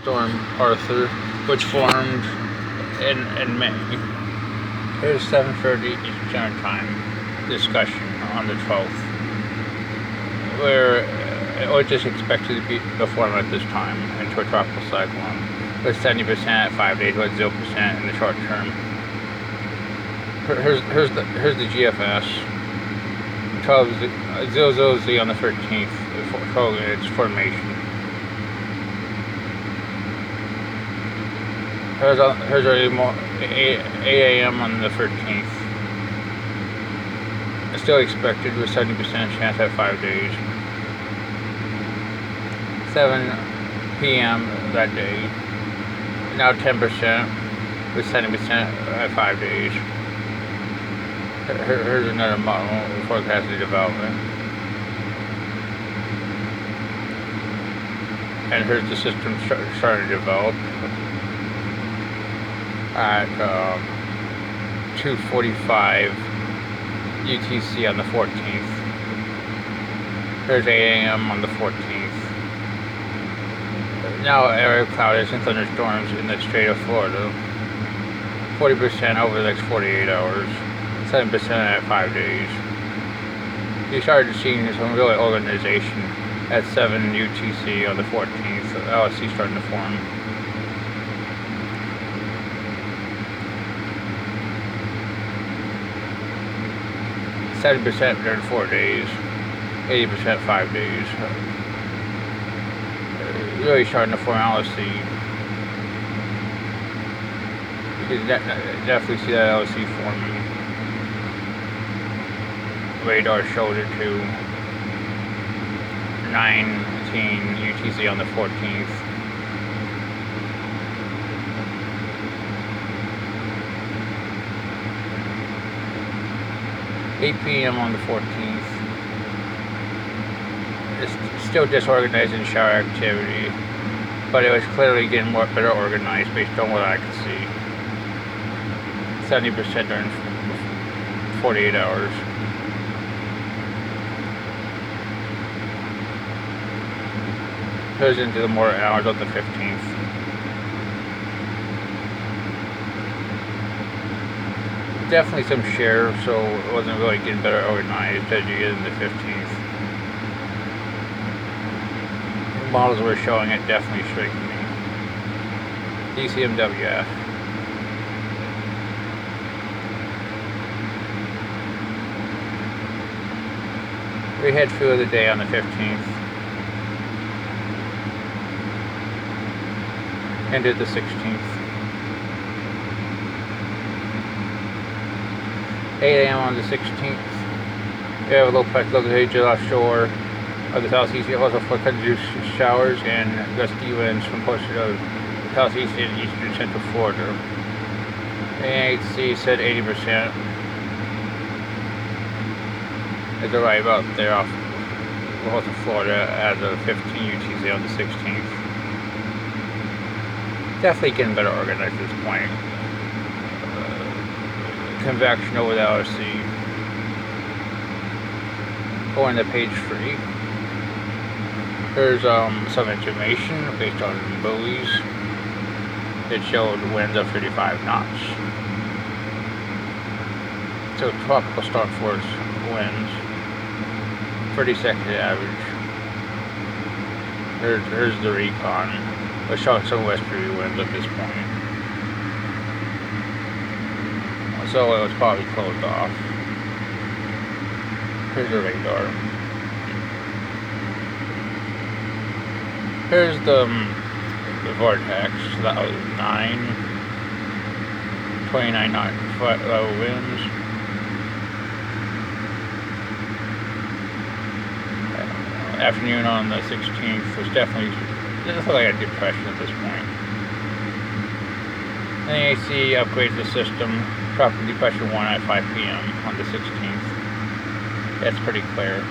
Storm Arthur, which formed in May. Here's 7:30 Eastern Standard Time discussion on the 12th, where it was just expected to be the form at this time into a tropical cyclone, with 70% at 5 days, with 0% in the short term. Here's the GFS. 0Z on the 13th, showing its formation. Here's our 8 a.m. on the 13th. It's still expected with 70% chance at 5 days. 7 p.m. that day. Now 10% with 70% at 5 days. Here's another model forecasted development. And here's the system starting to develop at 2:45 UTC on the 14th. Here's 8 a.m. on the 14th. Now area of cloudiness and thunderstorms in the Strait of Florida. 40% over the next 48 hours. 7% at 5 days. You started seeing some real organization at 7 UTC on the 14th. LSC starting to form. %, during 4 days, 80% 5 days. Really starting to form LSC. You can definitely see that LSC forming. Radar showed it to 19 UTC on the 14th. $8 p.m. on the 14th. It's still disorganized in shower activity, but it was clearly getting better organized based on what I could see. 70% during 48 hours. Goes into the more hours on the 15th. Definitely some share, so it wasn't really getting better organized as you get in the 15th. The models were showing it definitely shrinking. DCMWF. We had few of the day on the 15th. Ended the 16th. 8 a.m. on the 16th. We have a low pressure located offshore of the southeast, also for continuous showers and gusty winds from portions of the southeast and eastern central Florida. AHC said 80%. It's right about there off most of Florida as of 15 UTC on the 16th. Definitely getting better organized at this point. Convection over the LRC. Going to page 3. Here's some information based on buoys. It showed winds of 35 knots. So tropical storm force winds. 30-second average. Here's the recon. We're showing some westerly winds at this point. So it was probably closed off. Here's the radar. Here's the vortex. That was 29 knot winds. Afternoon on the 16th was definitely like a depression at this point. NAC upgrades the system. Tropical Depression 1 at 5 p.m. on the 16th. That's pretty clear.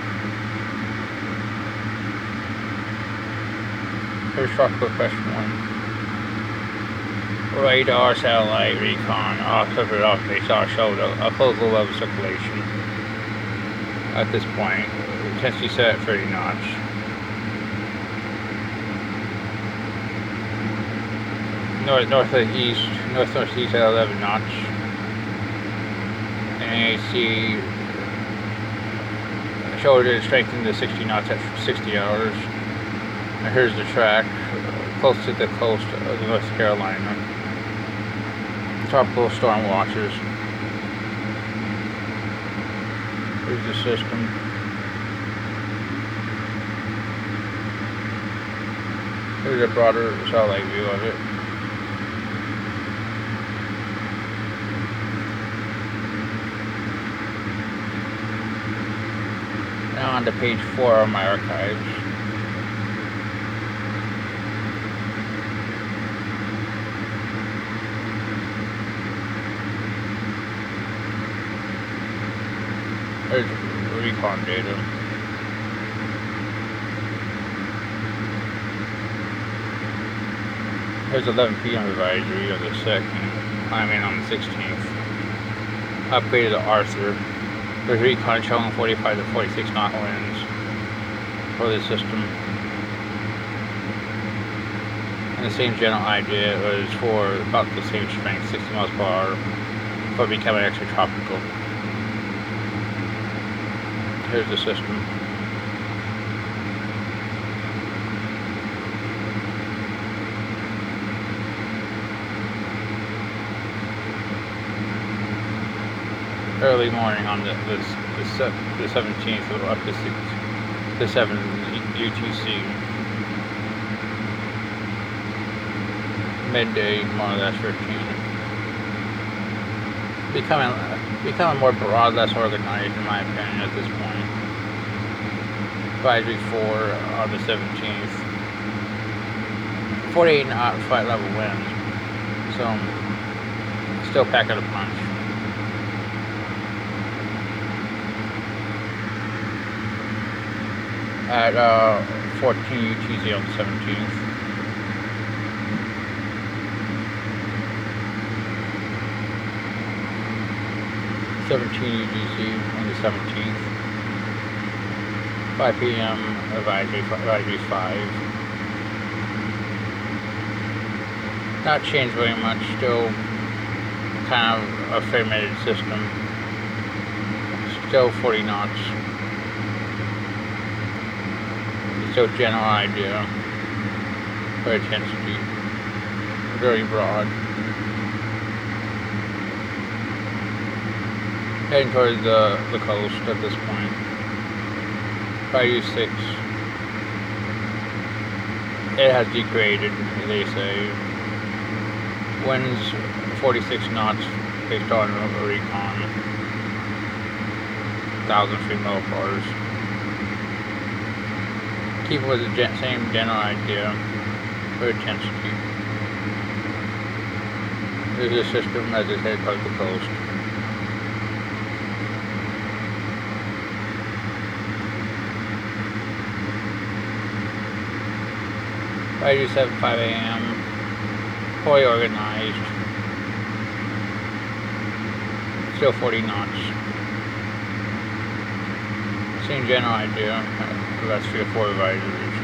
Here's Tropical Depression 1. Radar, satellite, recon, observer base all showed a close level of circulation at this point. Intensity set at 30 knots. northeast at 11 knots. And AC showed it strengthened to 60 knots at 60 hours. And here's the track, close to the coast of North Carolina. Tropical storm watches. Here's the system. Here's a broader satellite view of it. Now on to page 4 of my archives. There's recon data. There's 11 p.m. advisory of the 2nd. On the 16th. Upgraded to Arthur. There's recon showing 45 to 46 knot winds for the system. And the same general idea was for about the same strength, 60 miles per hour, for becoming extratropical. Here's the system. Early morning on the 17th up to 7 UTC. Midday, more or less 13. Becoming more broad, less organized in my opinion at this point. Advisory 4 on the 17th. 48 knot flight level winds. So still packing a punch. At 14 UTC on the 17th. UTC on the 17th. 5 p.m. advisory 5. Not changed very much. Still kind of a fragmented system. Still 40 knots. Still general idea for intensity. Very broad. Heading towards the coast at this point. Bayou 6. It has degraded, they say. Winds 46 knots based on a recon. 1,000 feet millibars. Keep with the same general idea for intensity. There's a system as it heads towards the coast. Bayou 7, 5 a.m. Fully organized. Still 40 knots. Same general idea. That's 3 or 4 advisories.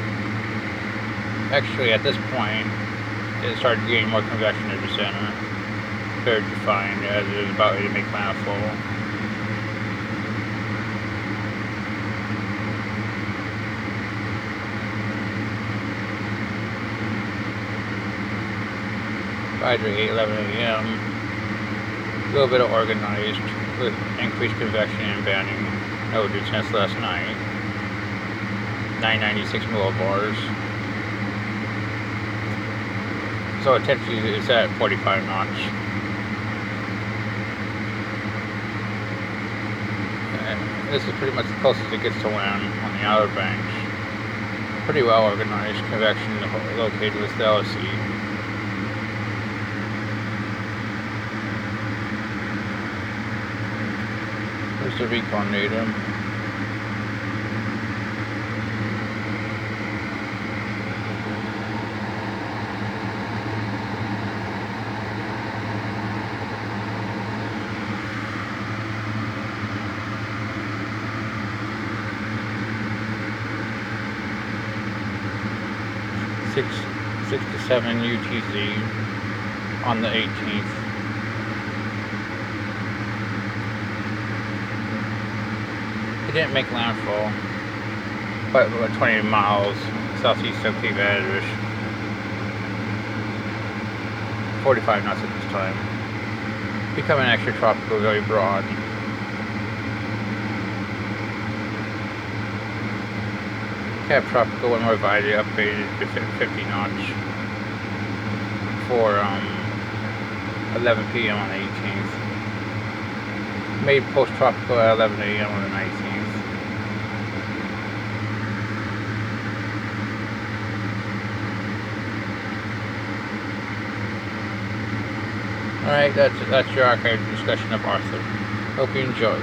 Actually, at this point, it started getting more convection at the center. Very defined as it is about ready to make landfall. Advisory 8:11 a.m. A little bit of organized with increased convection and banding. No due since last night. 996 millibars. So intensity is at 45 knots. And this is pretty much the closest it gets to land on the Outer Banks. Pretty well organized convection located with the LSE. Here's the recon data. Six to 7 UTC. on the 18th. It didn't make landfall, but about 20 miles southeast of Cape Hatteras. 45 knots at this time. Becoming extratropical, very broad. Cap Tropical, one more advisory upgraded to 50 knots for 11 p.m. on the 18th. Made post-tropical at 11 a.m. on the 19th. Alright, that's your archive discussion of Arthur. Hope you enjoy.